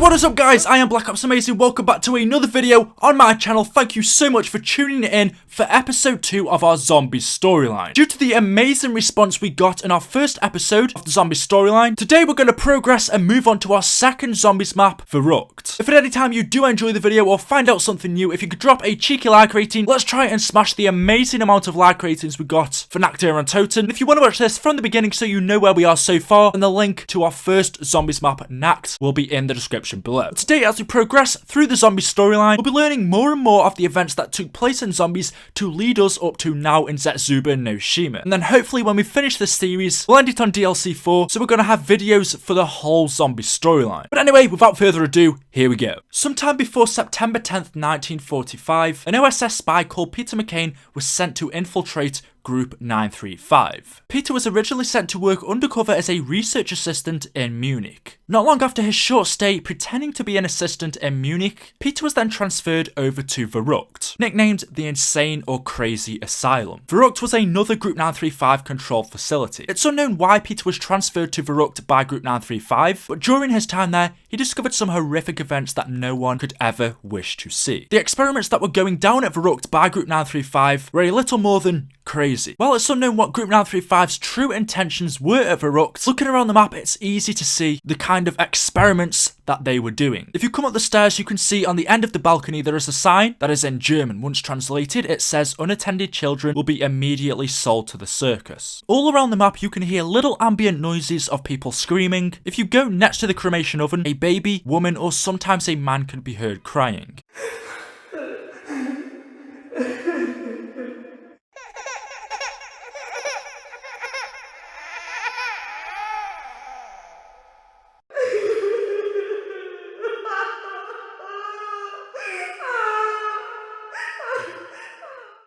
What is up guys, I am BlackOpsAmazing, welcome back to another video on my channel. Thank you so much for tuning in for episode 2 of our zombie storyline. Due to the amazing response we got in our first episode of the zombie storyline, today we're going to progress and move on to our second zombies map, VERRÜCKT. If at any time you do enjoy the video or find out something new, if you could drop a cheeky like rating, let's try and smash the amazing amount of like ratings we got for Nackdeer and Toten. If you want to watch this from the beginning so you know where we are so far, then the link to our first zombies map, Nacked, will be in the description below. Today, as we progress through the zombie storyline, we'll be learning more and more of the events that took place in zombies to lead us up to now in Zetsuba no Shima. And then hopefully when we finish this series, we'll end it on DLC 4, so we're going to have videos for the whole zombie storyline. But anyway, without further ado, here we go. Sometime before September 10th, 1945, an OSS spy called Peter McCain was sent to infiltrate Group 935. Peter was originally sent to work undercover as a research assistant in Munich. Not long after his short stay pretending to be an assistant in Munich, Peter was then transferred over to VERRÜCKT, nicknamed the Insane or Crazy Asylum. VERRÜCKT was another Group 935 controlled facility. It's unknown why Peter was transferred to VERRÜCKT by Group 935, but during his time there, he discovered some horrific events that no one could ever wish to see. The experiments that were going down at VERRÜCKT by Group 935 were a little more than crazy. While it's unknown what Group 935's true intentions were at VERRÜCKT, looking around the map it's easy to see the kind of experiments that they were doing. If you come up the stairs, you can see on the end of the balcony there is a sign that is in German. Once translated, it says unattended children will be immediately sold to the circus. All around the map you can hear little ambient noises of people screaming. If you go next to the cremation oven, a baby, woman or sometimes a man can be heard crying.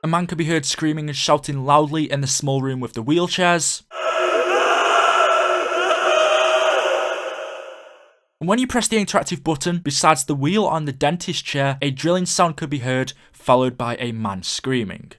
A man could be heard screaming and shouting loudly in the small room with the wheelchairs. And when you press the interactive button, besides the wheel on the dentist chair, a drilling sound could be heard, followed by a man screaming.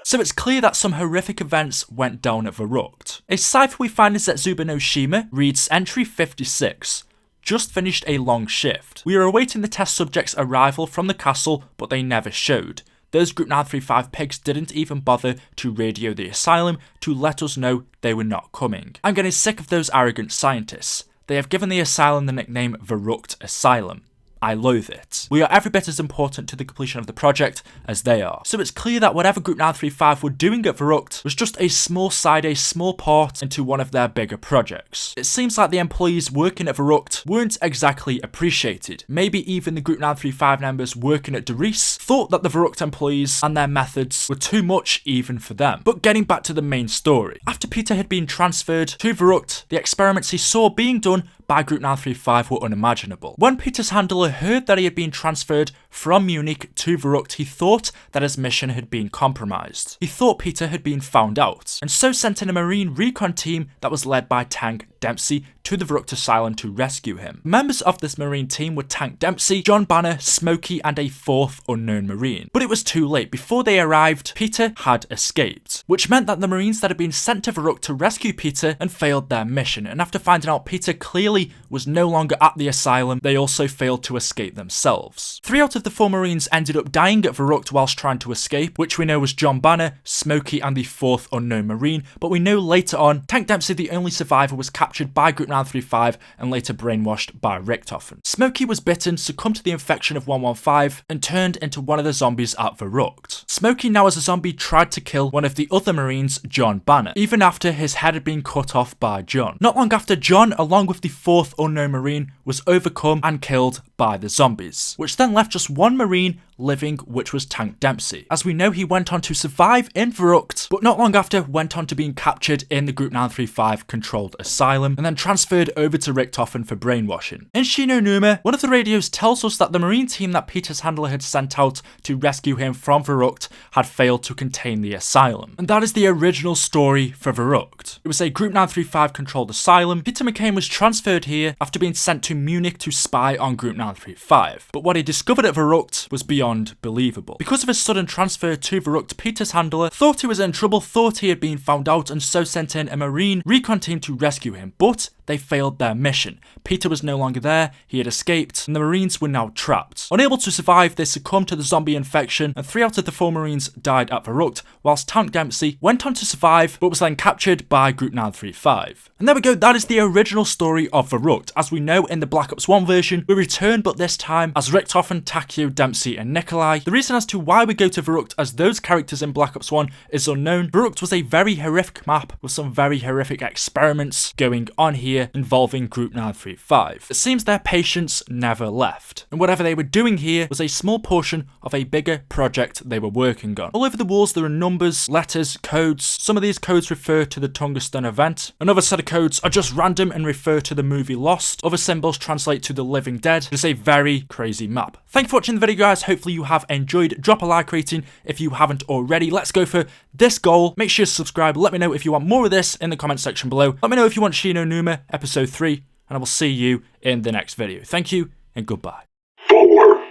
So it's clear that some horrific events went down at VERRÜCKT. A cipher we find in Zetsuba no Shima reads entry 56. Just finished a long shift. We are awaiting the test subject's arrival from the castle, but they never showed. Those Group 935 pigs didn't even bother to radio the asylum to let us know they were not coming. I'm getting sick of those arrogant scientists. They have given the asylum the nickname VERRÜCKT Asylum. I loathe it. We are every bit as important to the completion of the project as they are. So it's clear that whatever Group 935 were doing at VERRÜCKT was just a small side, a small part into one of their bigger projects. It seems like the employees working at VERRÜCKT weren't exactly appreciated. Maybe even the Group 935 members working at Derice thought that the VERRÜCKT employees and their methods were too much even for them. But getting back to the main story. After Peter had been transferred to VERRÜCKT, the experiments he saw being done by Group 935 were unimaginable. When Peter's handler heard that he had been transferred from Munich to VERRÜCKT, he thought that his mission had been compromised. He thought Peter had been found out, and so sent in a marine recon team that was led by Tank Dempsey to the VERRÜCKT Asylum to rescue him. Members of this marine team were Tank Dempsey, John Banner, Smokey, and a fourth unknown marine. But it was too late. Before they arrived, Peter had escaped, which meant that the marines that had been sent to VERRÜCKT to rescue Peter and failed their mission, and after finding out Peter clearly was no longer at the asylum, they also failed to escape themselves. 3 out of the 4 marines ended up dying at VERRÜCKT whilst trying to escape, which we know was John Banner, Smokey, and the 4th unknown marine, but we know later on, Tank Dempsey, the only survivor, was captured by Group 935 and later brainwashed by Richthofen. Smokey was bitten, succumbed to the infection of 115, and turned into one of the zombies at VERRÜCKT. Smokey, now as a zombie, tried to kill one of the other marines, John Banner, even after his head had been cut off by John. Not long after, John, along with the 4th unknown marine, was overcome and killed by the zombies, which then left just one marine living, which was Tank Dempsey. As we know, he went on to survive in VERRÜCKT, but not long after went on to being captured in the Group 935 controlled asylum and then transferred over to Richthofen for brainwashing. In Shinonuma, one of the radios tells us that the marine team that Peter's handler had sent out to rescue him from VERRÜCKT had failed to contain the asylum. And that is the original story for VERRÜCKT. It was a Group 935 controlled asylum. Peter McCain was transferred here after being sent to Munich to spy on Group 935. But what he discovered at VERRÜCKT was beyond beyond believable. Because of his sudden transfer to VERRÜCKT, Peter's handler thought he was in trouble, thought he had been found out, and so sent in a Marine recon team to rescue him, but they failed their mission. Peter was no longer there, he had escaped, and the Marines were now trapped. Unable to survive, they succumbed to the zombie infection, and 3 out of the 4 Marines died at VERRÜCKT, whilst Tank Dempsey went on to survive, but was then captured by Group 935. And there we go, that is the original story of VERRÜCKT. As we know, in the Black Ops 1 version, we return, but this time as Richthofen, Takeo, Dempsey, and Nikolai. The reason as to why we go to VERRÜCKT as those characters in Black Ops 1 is unknown. VERRÜCKT was a very horrific map with some very horrific experiments going on here involving Group 935. It seems their patience never left, and whatever they were doing here was a small portion of a bigger project they were working on. All over the walls there are numbers, letters, codes. Some of these codes refer to the Tungsten event. Another set of codes are just random and refer to the movie Lost. Other symbols translate to the Living Dead. It's a very crazy map. Thank you for watching the video, guys. Hopefully you have enjoyed. Drop a like rating if you haven't already. Let's go for this goal. Make sure to subscribe. Let me know if you want more of this in the comment section below. Let me know if you want Shino Numa episode 3, and I will see you in the next video. Thank you and goodbye. 4,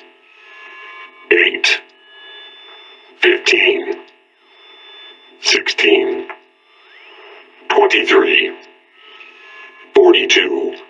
8, 15, 16, 23, 42.